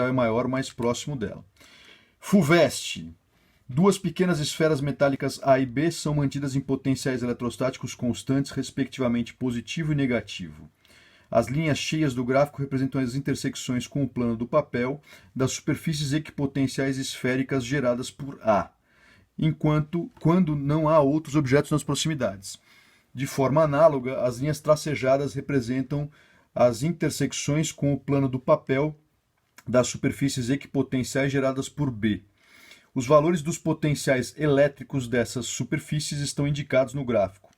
é maior, mais próximo dela. FUVEST. Duas pequenas esferas metálicas A e B são mantidas em potenciais eletrostáticos constantes, respectivamente positivo e negativo. As linhas cheias do gráfico representam as intersecções com o plano do papel das superfícies equipotenciais esféricas geradas por A, quando não há outros objetos nas proximidades. De forma análoga, as linhas tracejadas representam as intersecções com o plano do papel das superfícies equipotenciais geradas por B. Os valores dos potenciais elétricos dessas superfícies estão indicados no gráfico.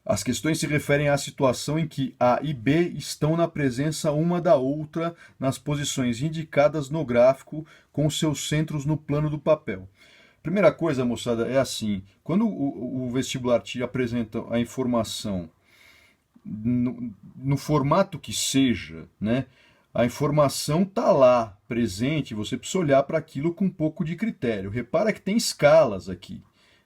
As questões se referem à situação em que A e B estão na presença uma da outra nas posições indicadas no gráfico, com seus centros no plano do papel. Primeira coisa, moçada, é assim: quando o vestibular te apresenta a informação no formato que seja, né? A informação está lá, presente, você precisa olhar para aquilo com um pouco de critério. Repara que tem escalas aqui,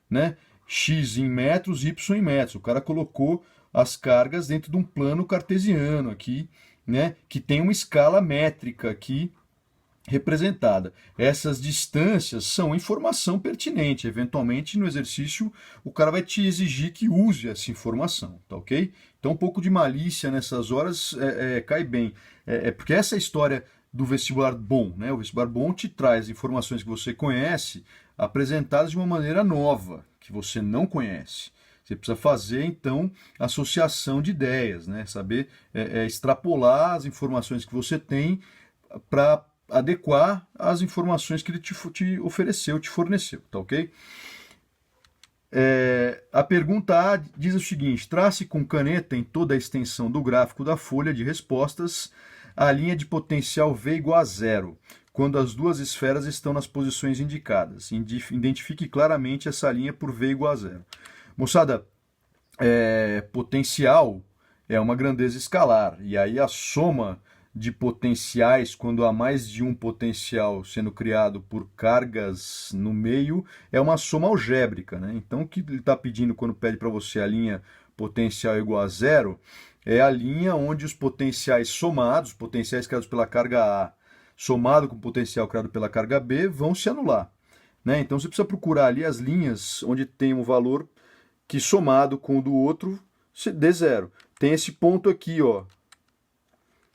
né? X em metros, Y em metros. O cara colocou as cargas dentro de um plano cartesiano aqui, né? Que tem uma escala métrica aqui representada. Essas distâncias são informação pertinente. Eventualmente, no exercício, o cara vai te exigir que use essa informação, tá ok? Então, um pouco de malícia nessas horas cai bem. Porque essa história do vestibular bom, né? O vestibular bom te traz informações que você conhece apresentadas de uma maneira nova, que você não conhece. Você precisa fazer, então, associação de ideias, né? Saber extrapolar as informações que você tem para adequar às informações que ele te ofereceu, te forneceu, tá ok? A pergunta A diz o seguinte: trace com caneta em toda a extensão do gráfico da folha de respostas a linha de potencial V igual a zero, quando as duas esferas estão nas posições indicadas. Identifique claramente essa linha por V igual a zero. Moçada, potencial é uma grandeza escalar, e aí a soma de potenciais, quando há mais de um potencial sendo criado por cargas no meio, é uma soma algébrica, né? Então, o que ele está pedindo quando pede para você a linha potencial igual a zero, é a linha onde os potenciais somados, potenciais criados pela carga A, somado com o potencial criado pela carga B, vão se anular, né? Então, você precisa procurar ali as linhas onde tem um valor que somado com o do outro dê zero. Tem esse ponto aqui, ó.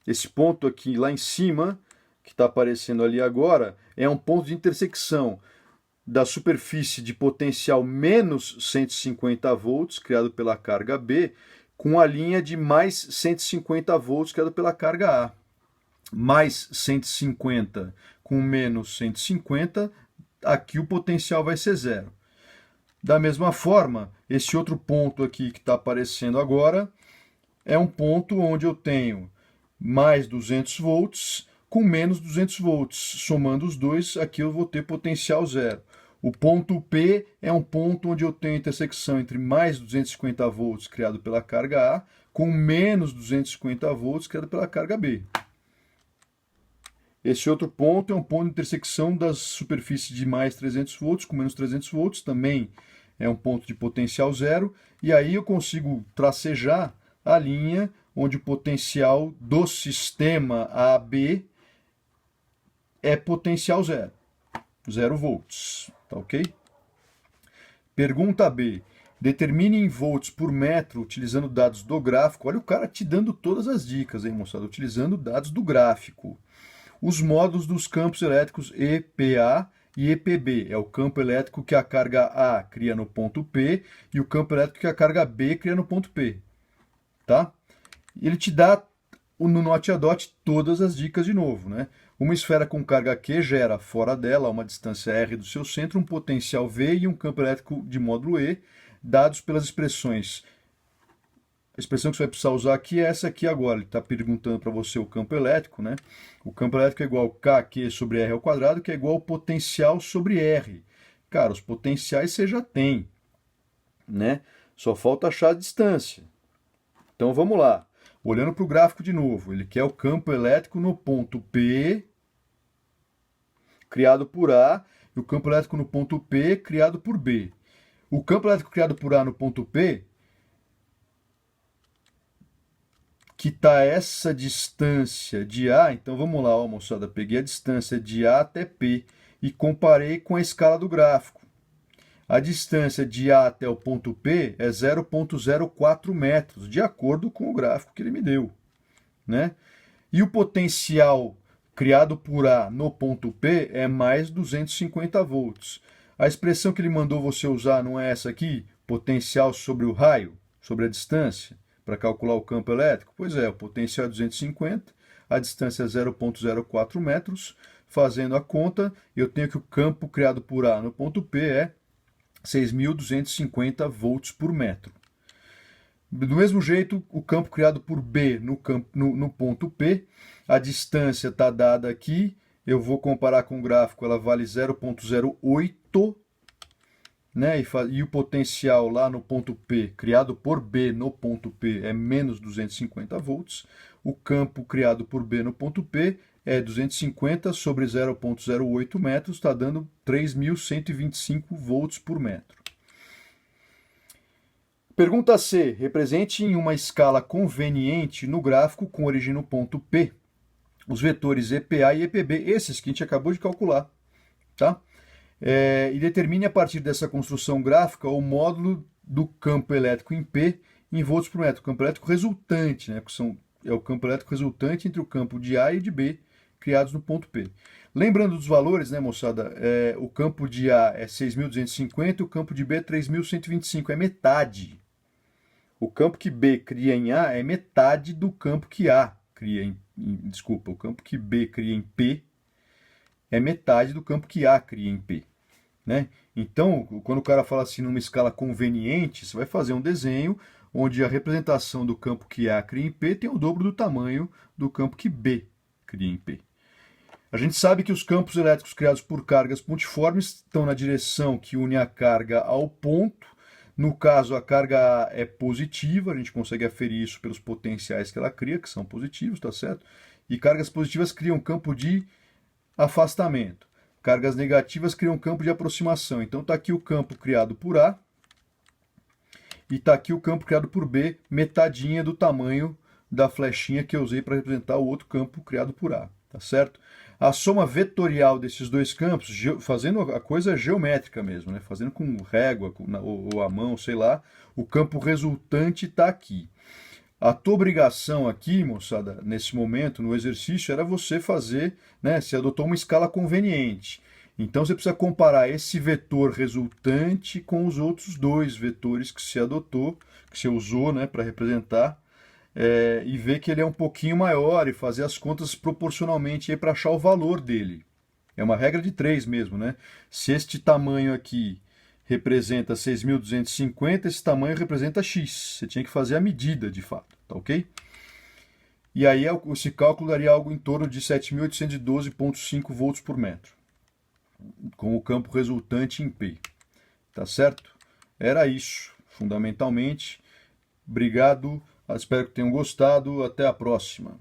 Esse ponto aqui lá em cima, que está aparecendo ali agora, é um ponto de intersecção da superfície de potencial menos 150 volts, criado pela carga B, com a linha de mais 150 volts, criada pela carga A. Mais 150 com menos 150, aqui o potencial vai ser zero. Da mesma forma, esse outro ponto aqui que está aparecendo agora é um ponto onde eu tenho mais 200 volts com menos 200 volts. Somando os dois, aqui eu vou ter potencial zero. O ponto P é um ponto onde eu tenho a intersecção entre mais 250 volts criado pela carga A com menos 250 volts criado pela carga B. Esse outro ponto é um ponto de intersecção das superfícies de mais 300 volts com menos 300 volts, também é um ponto de potencial zero, e aí eu consigo tracejar a linha onde o potencial do sistema AB é potencial zero, 0 volts, tá ok? Pergunta B. Determine em volts por metro utilizando dados do gráfico. Olha o cara te dando todas as dicas, hein, moçada? Utilizando dados do gráfico. Os modos dos campos elétricos EPA e EPB. É o campo elétrico que a carga A cria no ponto P e o campo elétrico que a carga B cria no ponto P. Tá? Ele te dá no Note a Dot todas as dicas de novo, né? Uma esfera com carga Q gera fora dela, a uma distância R do seu centro, um potencial V e um campo elétrico de módulo E, dados pelas expressões. A expressão que você vai precisar usar aqui é essa aqui agora. Ele está perguntando para você o campo elétrico, né? O campo elétrico é igual a KQ sobre R ao quadrado, que é igual ao potencial sobre R. Cara, os potenciais você já tem, né? Só falta achar a distância. Então vamos lá. Olhando para o gráfico de novo, ele quer o campo elétrico no ponto P, criado por A, e o campo elétrico no ponto P, criado por B. O campo elétrico criado por A no ponto P, que está essa distância de A. Então vamos lá, ó, moçada, peguei a distância de A até P e comparei com a escala do gráfico. A distância de A até o ponto P é 0,04 metros, de acordo com o gráfico que ele me deu, né? E o potencial criado por A no ponto P é mais 250 volts. A expressão que ele mandou você usar não é essa aqui? Potencial sobre o raio, sobre a distância, para calcular o campo elétrico? Pois é, o potencial é 250, a distância é 0,04 metros. Fazendo a conta, eu tenho que o campo criado por A no ponto P é 6.250 volts por metro. Do mesmo jeito, o campo criado por B no ponto P, a distância está dada aqui, eu vou comparar com o gráfico, ela vale 0,08, né? E o potencial lá no ponto P, criado por B no ponto P, é menos 250 volts. O campo criado por B no ponto P é 250 sobre 0,08 metros, está dando 3.125 volts por metro. Pergunta C. Represente em uma escala conveniente no gráfico com origem no ponto P os vetores EPA e EPB, esses que a gente acabou de calcular, tá? E determine a partir dessa construção gráfica o módulo do campo elétrico em P em volts por metro, o campo elétrico resultante, né? É o campo elétrico resultante entre o campo de A e de B criados no ponto P. Lembrando dos valores, né, moçada? O campo de A é 6.250 e o campo de B é 3.125, é metade. O campo que B cria em A é metade do campo que A cria o campo que B cria em P é metade do campo que A cria em P, né? Então, quando o cara fala assim numa escala conveniente, você vai fazer um desenho onde a representação do campo que A cria em P tem o dobro do tamanho do campo que B cria em P. A gente sabe que os campos elétricos criados por cargas pontiformes estão na direção que une a carga ao ponto. No caso, a carga é positiva, a gente consegue aferir isso pelos potenciais que ela cria, que são positivos, tá certo? E cargas positivas criam campo de afastamento. Cargas negativas criam campo de aproximação. Então está aqui o campo criado por A e está aqui o campo criado por B, metadinha do tamanho da flechinha que eu usei para representar o outro campo criado por A, tá certo? A soma vetorial desses dois campos, fazendo a coisa geométrica mesmo, né? Fazendo com régua ou a mão, sei lá, o campo resultante está aqui. A tua obrigação aqui, moçada, nesse momento, no exercício, era você fazer, né? Você adotou uma escala conveniente. Então você precisa comparar esse vetor resultante com os outros dois vetores que você adotou, que você usou, né, para representar. E ver que ele é um pouquinho maior e fazer as contas proporcionalmente para achar o valor dele. É uma regra de 3 mesmo, né? Se este tamanho aqui representa 6.250, esse tamanho representa X. Você tinha que fazer a medida de fato, tá ok? E aí esse cálculo daria algo em torno de 7.812,5 volts por metro, com o campo resultante em P. Tá certo? Era isso, fundamentalmente. Obrigado. Espero que tenham gostado. Até a próxima.